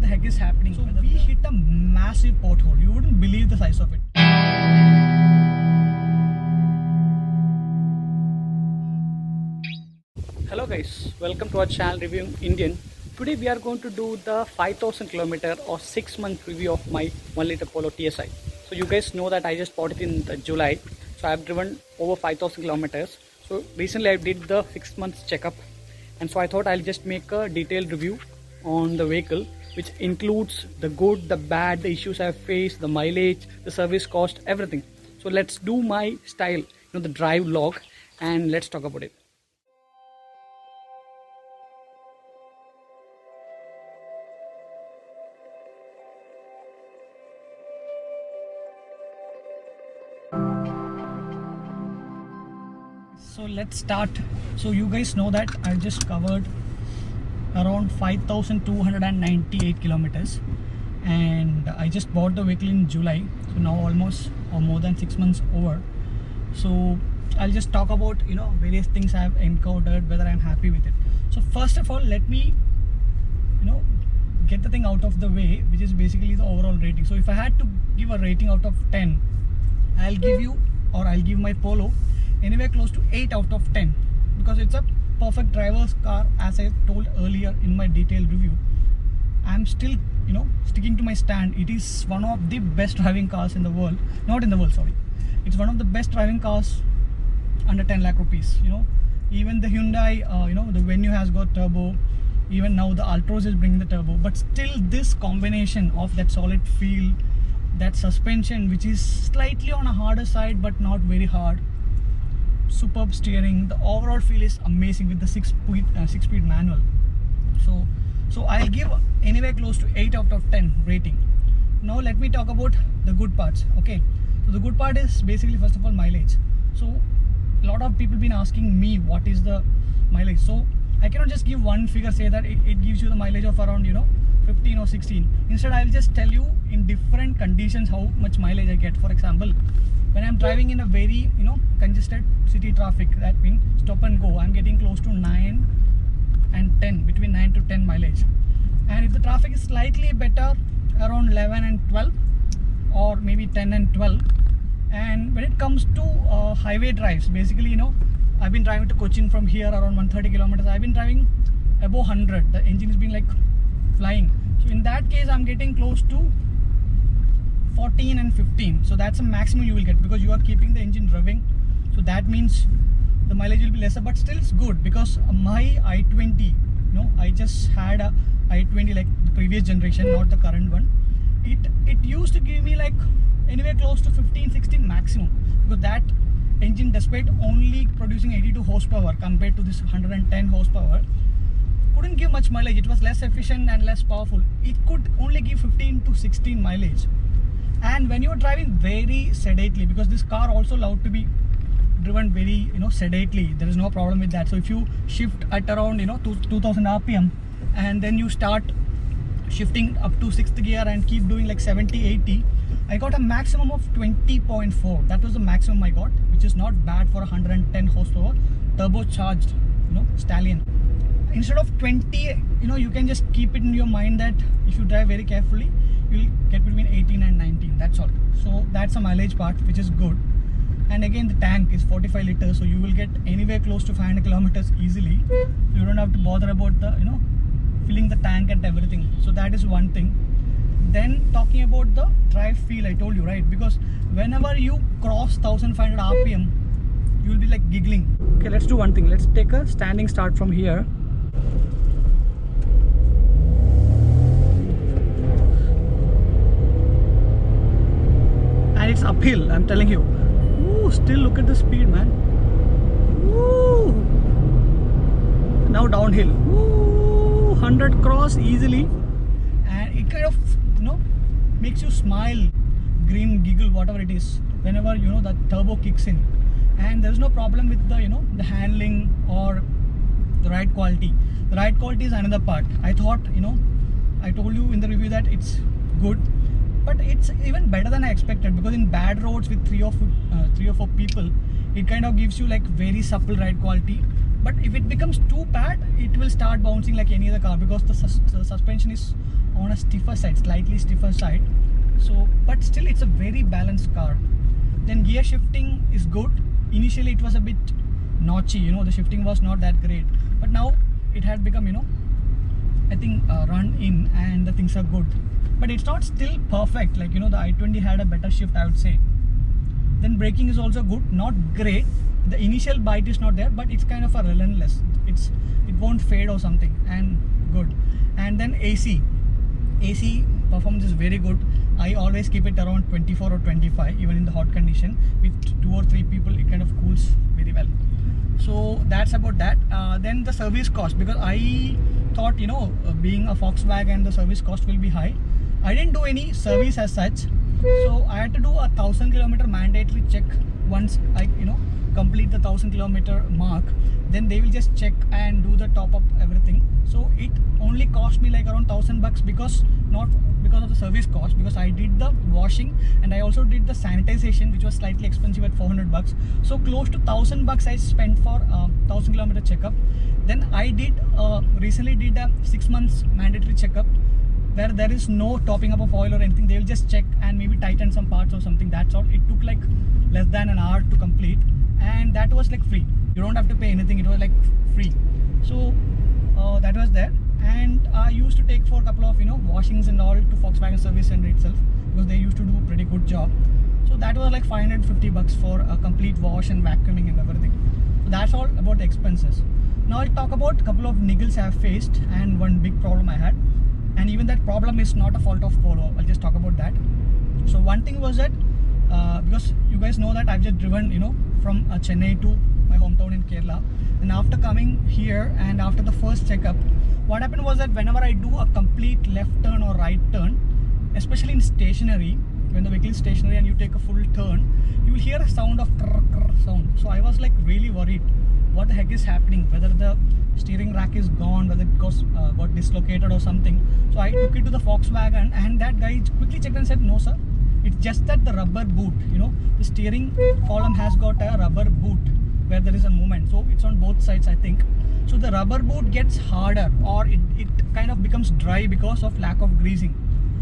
the heck is happening. So we hit a massive pothole. You wouldn't believe the size of it. Hello guys, welcome to our channel Reviewing Indian. Today we are going to do the 5000 kilometer or 6 month review of my 1 liter Polo TSI. So you guys know that I just bought it in July. So I have driven over 5000 kilometers. So recently I did the 6 months checkup, and so I thought I'll just make a detailed review on the vehicle, which includes the good, the bad, the issues I've faced, the mileage, the service cost, everything. So let's do my style, the drive log, and let's talk about it. So let's start. So you guys know that I just covered around 5298 kilometers, and I just bought the vehicle in July, so now almost or more than 6 months over. So I'll just talk about various things I've encountered, whether I'm happy with it. So first of all, let me get the thing out of the way, which is basically the overall rating. So if I had to give a rating out of 10, I'll give my Polo anywhere close to 8 out of 10, because it's a perfect driver's car. As I told earlier in my detailed review, I'm still sticking to my stand. It is one of the best driving cars in the world. Not in the world, sorry. It's one of the best driving cars under 10 lakh rupees. Even the Hyundai, the Venue has got turbo. Even now the Altroz is bringing the turbo, but still this combination of that solid feel, that suspension which is slightly on a harder side but not very hard, superb steering, the overall feel is amazing with the 6-speed manual. So I'll give anywhere close to 8 out of 10 rating. Now let me talk about the good parts. Okay, so the good part is basically, first of all, mileage. So a lot of people been asking me what is the mileage. So I cannot just give one figure, say that it gives you the mileage of around 15 or 16. Instead, I'll just tell you in different conditions how much mileage I get. For example, when I'm driving in a very congested city traffic, that means stop and go, I'm getting close to 9 and 10, between 9 to 10 mileage. And if the traffic is slightly better, around 11 and 12, or maybe 10 and 12. And when it comes to highway drives, basically I've been driving to Cochin from here around 130 kilometers. I've been driving above 100. The engine is being like flying. So in that case, I'm getting close to 14 and 15. So that's a maximum you will get, because you are keeping the engine revving. So that means the mileage will be lesser, but still it's good, because my i20, I just had a i20 like the previous generation, not the current one. It used to give me like anywhere close to 15-16 maximum, because that engine, despite only producing 82 horsepower compared to this 110 horsepower, couldn't give much mileage. It was less efficient and less powerful. It could only give 15 to 16 mileage. And when you're driving very sedately, because this car also allowed to be driven very sedately, there is no problem with that. So if you shift at around 2000 rpm, and then you start shifting up to 6th gear and keep doing like 70-80, I got a maximum of 20.4. That was the maximum I got, which is not bad for 110 horsepower turbocharged Stallion. Instead of 20, you can just keep it in your mind that if you drive very carefully, you'll get between 18 and 19. That's all. So that's a mileage part, which is good. And again, the tank is 45 liters, so you will get anywhere close to 500 kilometers easily. You don't have to bother about the filling the tank and everything. So that is one thing. Then talking about the drive feel, I told you, right? Because whenever you cross 1500 rpm, you will be like giggling. Okay, let's do one thing. Let's take a standing start from here. And it's uphill, I'm telling you. Ooh, still look at the speed, man. Ooh. Now downhill. Ooh, 100 cross easily. And it kind of makes you smile, grin, giggle, whatever it is, whenever that turbo kicks in. And there's no problem with the the handling or the ride quality. The ride quality is another part. I thought I told you in the review that it's good, but it's even better than I expected, because in bad roads with three or four people, it kind of gives you like very supple ride quality. But if it becomes too bad, it will start bouncing like any other car, because the suspension is on a stiffer side, slightly stiffer side. So, but still it's a very balanced car. Then gear shifting is good. Initially it was a bit notchy, you know, the shifting was not that great. But now it had become, you know, I think run in and the things are good. But it's not still perfect, like, you know, the i20 had a better shift, I would say. Then braking is also good, not great. The initial bite is not there, but it's kind of a relentless. It won't fade or something, and good. And then AC performance is very good. I always keep it around 24 or 25, even in the hot condition. With 2 or 3 people, it kind of cools very well. So that's about that. Then the service cost, because I thought, you know, being a Volkswagen, the service cost will be high. I didn't do any service as such, so I had to do a 1,000 kilometer mandatory check once I, you know, complete the 1,000 kilometer mark. Then they will just check and do the top up everything. So it only cost me like around $1,000 because not because of the service cost, because I did the washing and I also did the sanitization, which was slightly expensive at $400. So close to $1,000 I spent for 1,000 kilometer checkup. Then I did recently did a 6 months mandatory checkup where there is no topping up of oil or anything. They will just check and maybe tighten some parts or something. That's all. It took like less than an hour to complete, and that was like free. You don't have to pay anything. It was like free. So that was there. And I used to take for a couple of, you know, washings and all to Volkswagen Service Center itself, because they used to do a pretty good job. So that was like $550 for a complete wash and vacuuming and everything. So that's all about the expenses. Now I'll talk about a couple of niggles I have faced and one big problem I had. And even that problem is not a fault of Polo. I'll just talk about that. So one thing was that because you guys know that I've just driven, you know, from Chennai to my hometown in Kerala, and after coming here and after the first checkup, what happened was that whenever I do a complete left turn or right turn, especially in stationary, when the vehicle is stationary and you take a full turn, you will hear a sound of sound. So I was like really worried, what the heck is happening, whether the steering rack is gone, whether it got dislocated or something. So I took it to the Volkswagen, and that guy quickly checked and said, no sir, it's just that the rubber boot, you know, the steering column has got a rubber boot where there is a movement. So it's on both sides, I think. So the rubber boot gets harder, or it kind of becomes dry because of lack of greasing.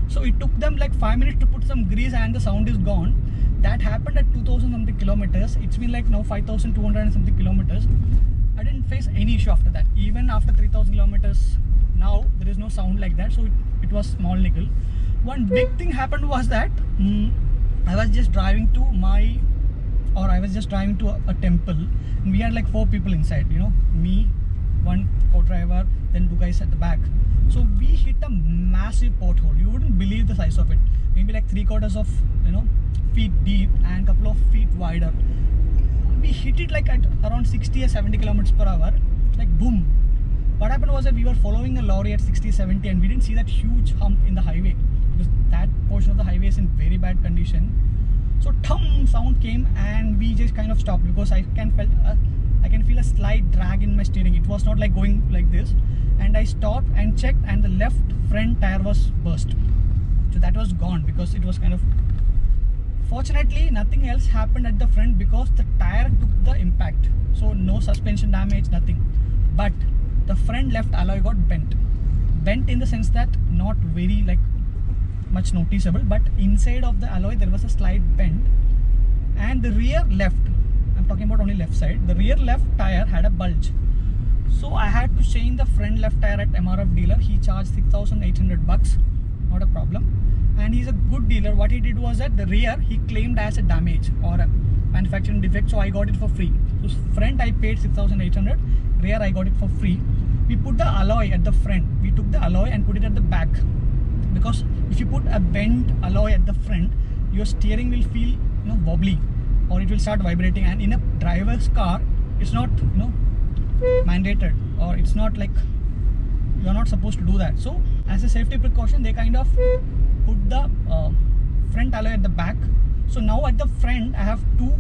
So it took them like 5 minutes to put some grease and the sound is gone. That happened at 2,000 something kilometers. It's been like now 5,200 and something kilometers. I didn't face any issue after that. Even after 3,000 kilometers, now there is no sound like that. So it was small nickel. One big thing happened was that I was just driving to a temple, and we had like 4 people inside, you know, me, one co-driver, then 2 guys at the back. So we hit a massive pothole. You wouldn't believe the size of it. Maybe like 3/4 of, you know, feet deep and couple of feet wider. We hit it like at around 60 or 70 kilometers per hour, like boom. What happened was that we were following a lorry at 60, 70, and we didn't see that huge hump in the highway, because that portion of the highway is in very bad condition. So thump sound came, and we just kind of stopped, because I can feel a slight drag in my steering. It was not like going like this, and I stopped and checked, and the left front tire was burst. So that was gone, because it was kind of, fortunately nothing else happened at the front because the tire took the impact. So no suspension damage, nothing. But the front left alloy got bent in the sense that not very like much noticeable, but inside of the alloy there was a slight bend. And the rear left, I'm talking about only left side, the rear left tire had a bulge. So I had to change the front left tire at MRF dealer. He charged $6,800, not a problem. And he's a good dealer. What he did was that the rear he claimed as a damage or a manufacturing defect, so I got it for free. So front I paid 6,800, rear I got it for free. We put the alloy at the front. We took the alloy and put it at the back, because if you put a bent alloy at the front, your steering will feel, you know, wobbly, or it will start vibrating. And in a driver's car, it's not, you know, mandated, or it's not like you're not supposed to do that. So as a safety precaution, they kind of put the front alloy at the back. So now at the front I have 2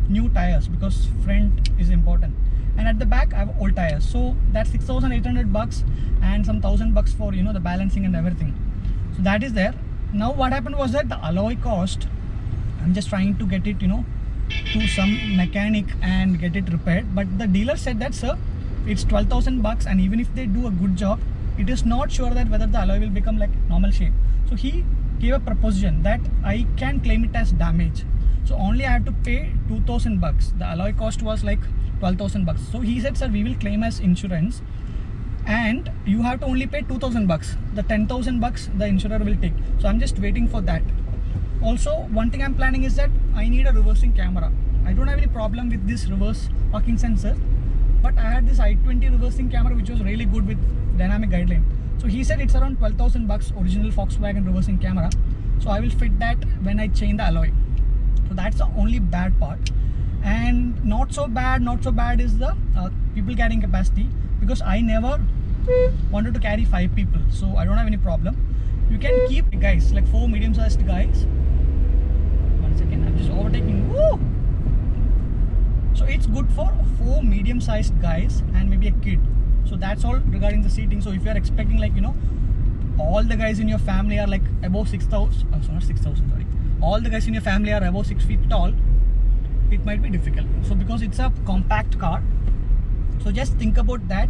new tires, because front is important, and at the back I have old tires. So that's $6,800 and some $1,000 for, you know, the balancing and everything. So that is there. Now what happened was that the alloy cost, I'm just trying to get it, you know, to some mechanic and get it repaired, but the dealer said that, sir, it's $12,000, and even if they do a good job, it is not sure that whether the alloy will become like normal shape. So he gave a proposition that I can claim it as damage. So only I have to pay 2,000 bucks. The alloy cost was like 12,000 bucks. So he said, sir, we will claim as insurance, and you have to only pay 2,000 bucks. The 10,000 bucks the insurer will take. So I'm just waiting for that. Also, one thing I'm planning is that I need a reversing camera. I don't have any problem with this reverse parking sensor, but I had this i20 reversing camera which was really good with dynamic guideline. So he said it's around 12,000 bucks original Volkswagen reversing camera. So I will fit that when I change the alloy. So that's the only bad part. And not so bad is the people carrying capacity, because I never wanted to carry 5 people, so I don't have any problem. You can keep guys like 4 medium-sized guys. One second, I'm just overtaking. Woo! So it's good for 4 medium-sized guys and maybe a kid. So that's all regarding the seating. So if you are expecting, like, you know, all the guys in your family are like above 6,000, oh, not 6,000, sorry, all the guys in your family are above 6 feet tall, it might be difficult. So because it's a compact car, so just think about that.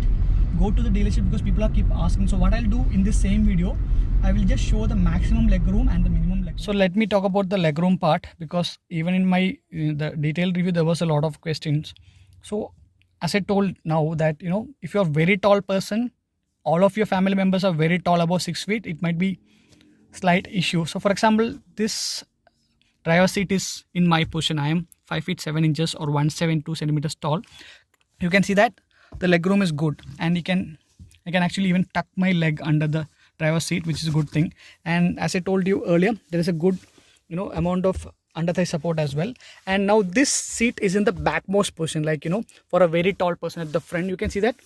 Go to the dealership, because people are keep asking. So what I'll do in this same video, I will just show the maximum legroom and the minimum legroom. So let me talk about the legroom part, because even in the detailed review there was a lot of questions. So as I told now that, you know, if you're a very tall person, all of your family members are very tall, above 6 feet, it might be slight issue. So for example, this driver seat is in my position. I am 5 feet 7 inches or 172 centimeters tall. You can see that the legroom is good, and I can actually even tuck my leg under the driver's seat, which is a good thing. And as I told you earlier, there is a good, you know, amount of under thigh support as well. And now this seat is in the backmost position, like, you know, for a very tall person at the front. You can see that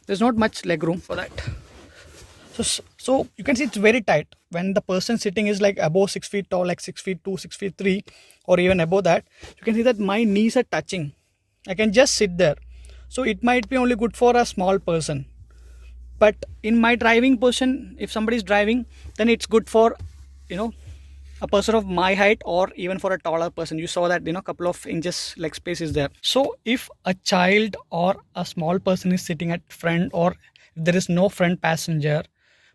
there's not much leg room for that. So you can see it's very tight. When the person sitting is like above 6 feet tall, like 6 feet 2, 6 feet 3, or even above that, you can see that my knees are touching. I can just sit there. So it might be only good for a small person. But in my driving position, if somebody is driving, then it's good for, you know, a person of my height, or even for a taller person. You saw that, you know, couple of inches leg space is there. So if a child or a small person is sitting at front, or if there is no front passenger,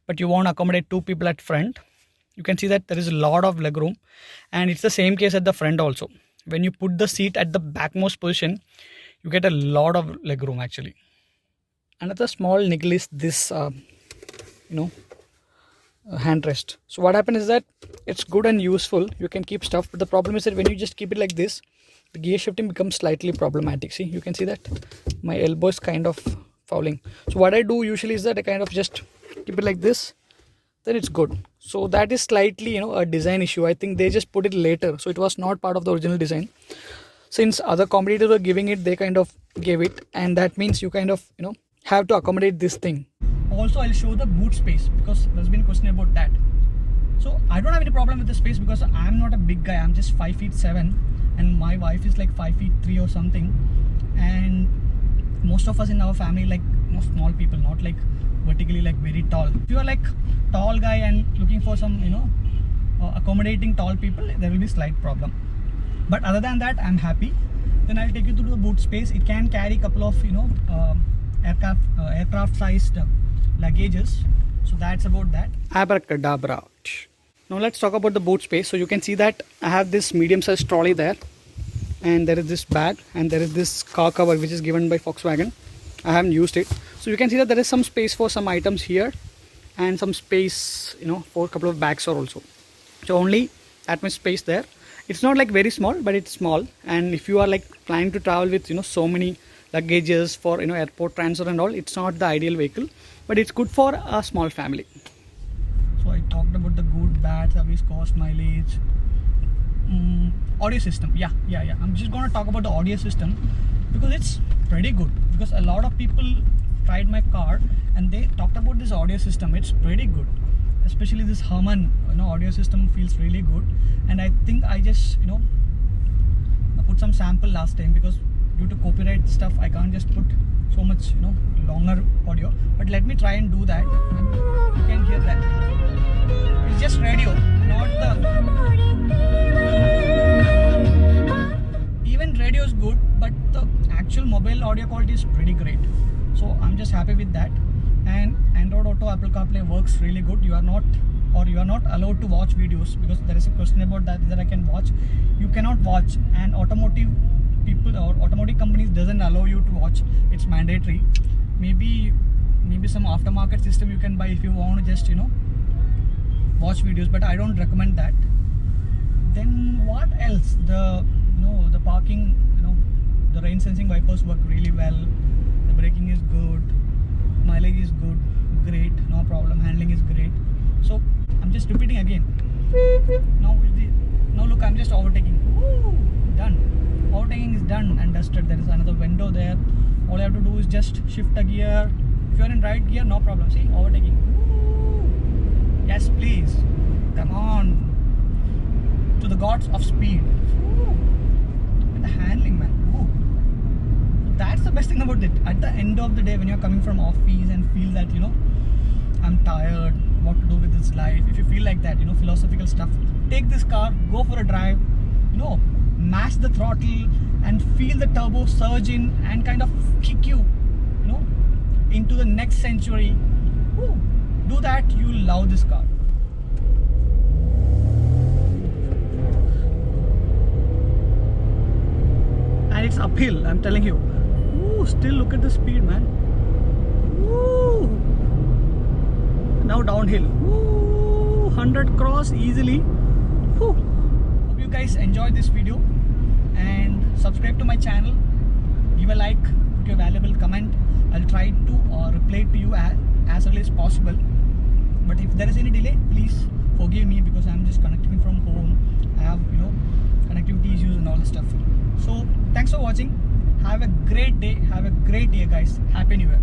but you want to accommodate 2 people at front, you can see that there is a lot of leg room. And it's the same case at the front also. When you put the seat at the backmost position, you get a lot of leg room actually. Another small niggle is this handrest. So what happens is that it's good and useful, you can keep stuff, but the problem is that when you just keep it like this, the gear shifting becomes slightly problematic. See, you can see that my elbow is kind of fouling. So what I do usually is that I kind of just keep it like this, then it's good. So that is slightly, you know, a design issue. I think they just put it later, so it was not part of the original design. Since other competitors were giving it, they kind of gave it, and that means you kind of, you know, have to accommodate this thing. Also, I'll show the boot space, because there's been a question about that. So I don't have any problem with the space, because I'm not a big guy. I'm just 5 feet 7, and my wife is like 5 feet 3 or something. And most of us in our family, like, you know, small people, not like vertically like very tall. If you are like tall guy and looking for some, you know, accommodating tall people, there will be slight problem. But other than that, I'm happy. Then I'll take you through the boot space. It can carry a couple of, you know, aircraft sized luggages. So that's about that. Abracadabra. Now let's talk about the boot space. So you can see that I have this medium sized trolley there, and there is this bag, and there is this car cover which is given by Volkswagen. I haven't used it. So you can see that there is some space for some items here, and some space, you know, for a couple of bags also. So only that much space there. It's not like very small, but it's small. And if you are like planning to travel with, you know, so many luggages for, you know, airport transfer and all, it's not the ideal vehicle, but it's good for a small family. So I talked about the good, bad, service, cost, mileage, audio system. Yeah. I'm just going to talk about the audio system, because it's pretty good. Because a lot of people tried my car and they talked about this audio system. It's pretty good. Especially this Harman, you know, audio system feels really good. And I think I just, you know, put some sample last time, because due to copyright stuff I can't just put so much, you know, longer audio. But let me try and do that. You can hear that. It's just radio, not the... Even radio is good, but the actual mobile audio quality is pretty great. So I'm just happy with that. and Android Auto, Apple CarPlay works really good. You are not allowed to watch videos, because there is a question about that I can watch. You cannot watch, and automotive people or automotive companies doesn't allow you to watch. It's mandatory. Maybe some aftermarket system you can buy if you want to just watch videos, but I don't recommend that. Then what else? The parking, the rain sensing wipers work really well. The braking is good, mileage is good, great, no problem. Handling is great. So I'm just repeating again. Now look, I'm just overtaking. Woo, done. Overtaking is done and dusted. There is another window there. All you have to do is just shift a gear. If you're in right gear, no problem. See, overtaking. Woo. Yes, please. Come on. To the gods of speed. Woo. And the handling, man. Woo. That's the best thing about it. At the end of the day, when you're coming from office and feel that, I'm tired, what to do with this life. If you feel like that, philosophical stuff, take this car, go for a drive, mash the throttle and feel the turbo surge in and kind of kick you, into the next century. Woo. Do that, you'll love this car. And it's uphill, I'm telling you. Ooh, still look at the speed, man. Ooh. Now downhill. Ooh, 100 cross easily. Whew. Hope you guys enjoyed this video, and subscribe to my channel. Give a like, put your valuable comment. I'll try to reply to you as early as possible. But if there is any delay, please forgive me, because I'm just connecting from home. I have connectivity issues and all this stuff. So thanks for watching. Have a great day. Have a great year, guys. Happy New Year.